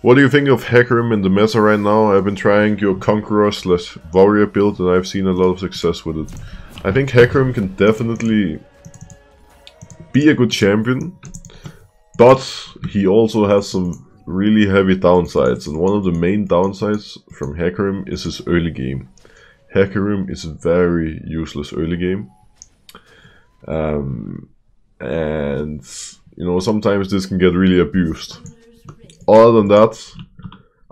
What do you think of Hecarim in the meta right now? I've been trying your Conqueror/Warrior build and I've seen a lot of success with it. I think Hecarim can definitely be a good champion, but he also has some really heavy downsides, and one of the main downsides from Hecarim is his early game. Hecarim is very useless early game. And you know, sometimes this can get really abused. Other than that,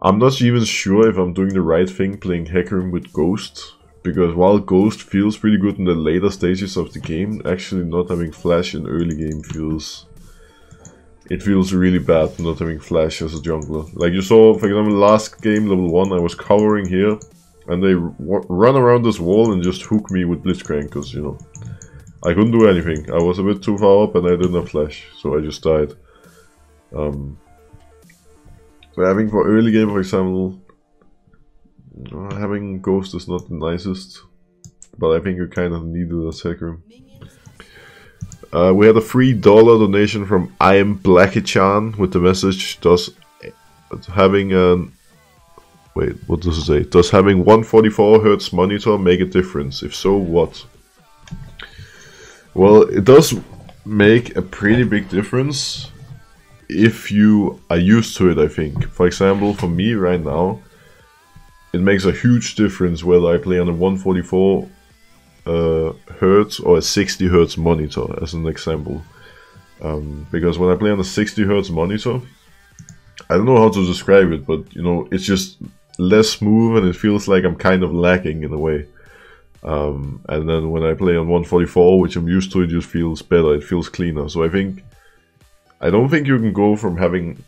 I'm not even sure if I'm doing the right thing playing Hecarim with Ghost, because while Ghost feels pretty good in the later stages of the game, actually not having Flash in early game feels really bad not having Flash as a jungler. Like you saw, for example, last game, level 1, I was covering here, and they run around this wall and just hook me with Blitzcrank, because, you know, I couldn't do anything. I was a bit too far up and I didn't have Flash, so I just died. So I think for early game, for example, having Ghost is not the nicest, but I think you kind of need it as Hecarim. We had a $3 donation from I am Blackichan with the message, does having an... Wait, what does it say? Does having 144Hz monitor make a difference? If so, what? Well, it does make a pretty big difference if you are used to it, I think. For example, for me right now, it makes a huge difference whether I play on a 144 Hertz or a 60 Hertz monitor, as an example. Because when I play on a 60 Hertz monitor, I don't know how to describe it, but you know, it's just less smooth and it feels like I'm kind of lagging in a way. And then when I play on 144, which I'm used to, it just feels better, it feels cleaner. So I don't think you can go from having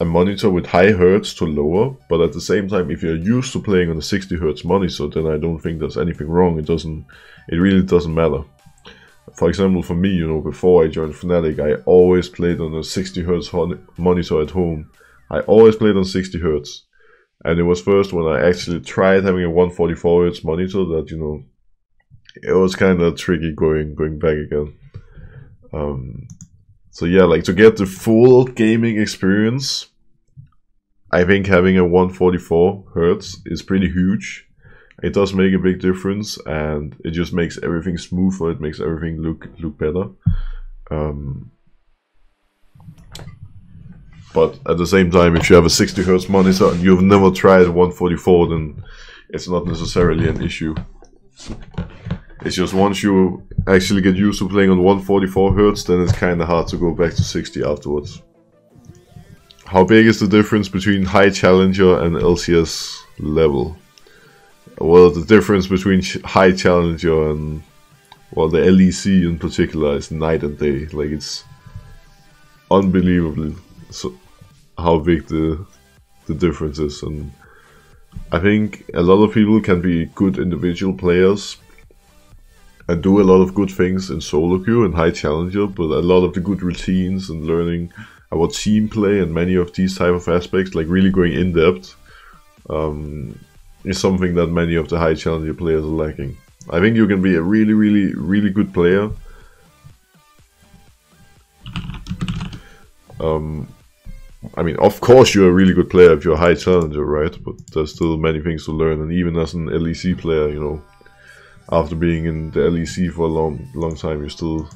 a monitor with high hertz to lower, but at the same time, if you're used to playing on a 60 Hz monitor, then I don't think there's anything wrong. It really doesn't matter. For example, for me, you know, before I joined Fnatic, I always played on a 60 Hz monitor at home. I always played on 60 Hz. And it was first when I actually tried having a 144 Hz monitor that, you know, it was kind of tricky going back again. So yeah, like to get the full gaming experience, I think having a 144 Hz is pretty huge. It does make a big difference, and it just makes everything smoother. It makes everything look better. But at the same time, if you have a 60 Hz monitor and you've never tried 144, then it's not necessarily an issue. It's just once you actually get used to playing on 144 Hz, then it's kind of hard to go back to 60 afterwards. How big is the difference between High Challenger and LCS level? Well, the difference between High Challenger and, well, the LEC in particular is night and day. Like, it's unbelievable how big the difference is. And I think a lot of people can be good individual players and do a lot of good things in solo queue and High Challenger, but a lot of the good routines and learning about team play and many of these type of aspects, like really going in depth, is something that many of the High Challenger players are lacking. I think you can be a really good player. I mean, of course you're a really good player if you're a High Challenger, right? But there's still many things to learn, and even as an LEC player, you know, after being in the LEC for a long time, you still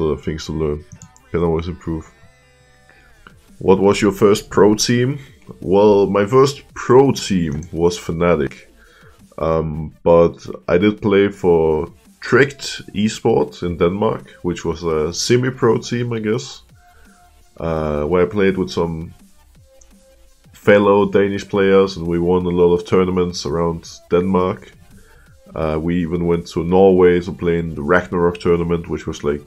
have things to learn. You can always improve. What was your first pro team? Well, my first pro team was Fnatic, but I did play for Tricked Esports in Denmark, which was a semi-pro team, I guess, where I played with some fellow Danish players, and we won a lot of tournaments around Denmark. We even went to Norway to play in the Ragnarok tournament, which was like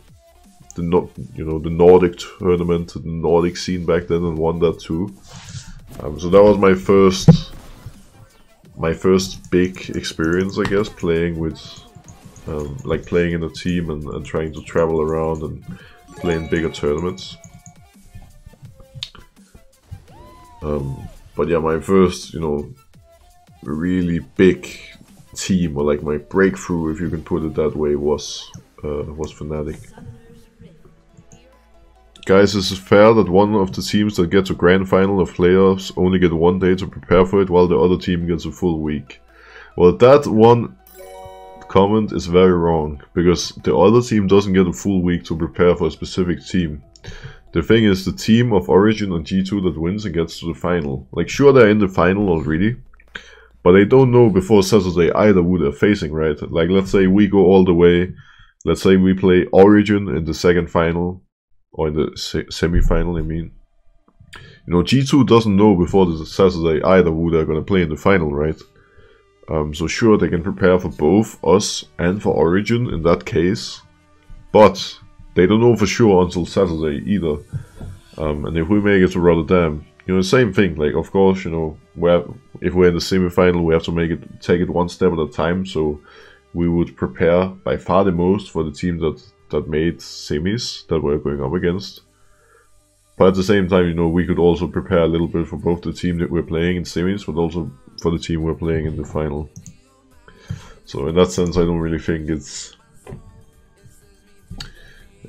the Nordic tournament, the Nordic scene back then, and won that too. So that was my first big experience, I guess, playing with like playing in a team and trying to travel around and play in bigger tournaments. But yeah, my first, you know, really big team, or like my breakthrough, if you can put it that way, was Fnatic. Guys, is it fair that one of the teams that get to grand final of playoffs only get 1 day to prepare for it, while the other team gets a full week? Well, that one comment is very wrong, because the other team doesn't get a full week to prepare for a specific team. The thing is, the team of Origin and G2 that wins and gets to the final. Like, sure, they're in the final already, but they don't know before Saturday either who they're facing, right? Like, let's say we go all the way. Let's say we play Origin in the second final, or in the semi-final, I mean. You know, G2 doesn't know before the Saturday either who they're going to play in the final, right? So sure, they can prepare for both us and for Origin in that case, but they don't know for sure until Saturday either. And if we make it to Rotterdam, you know, same thing. Like, of course, you know, if we're in the semi-final, we have to take it one step at a time. So we would prepare by far the most for the team that made semis that we're going up against. But at the same time, you know, we could also prepare a little bit for both the team that we're playing in semis, but also for the team we're playing in the final. So in that sense, I don't really think it's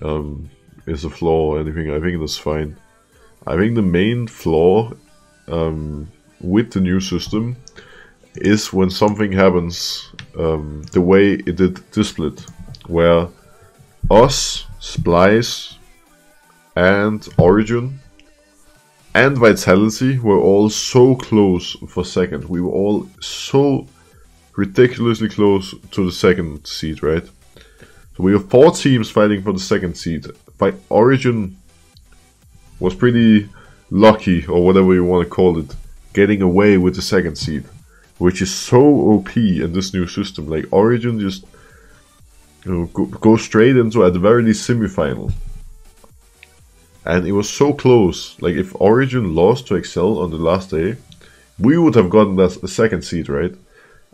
a flaw or anything. I think that's fine. I think the main flaw with the new system is when something happens the way it did this split, where us, Splice, and Origin and Vitality were all so close for second. We were all so ridiculously close to the second seed, right? So we have 4 teams fighting for the second seed. Origin was pretty lucky, or whatever you want to call it, getting away with the second seed, which is so OP in this new system. Like, Origin just, you know, go straight into, at the very least, semi-final. And it was so close. Like, if Origin lost to Excel on the last day, we would have gotten that second seed, right?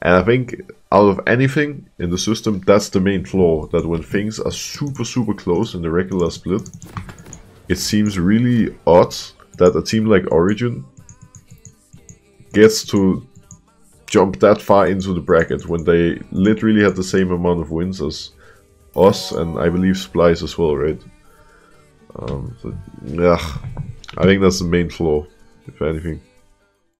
And I think out of anything in the system, that's the main flaw. That when things are super close in the regular split, it seems really odd that a team like Origin gets to jump that far into the bracket when they literally had the same amount of wins as us and I believe Splice as well, right? So, yeah, I think that's the main flaw, if anything.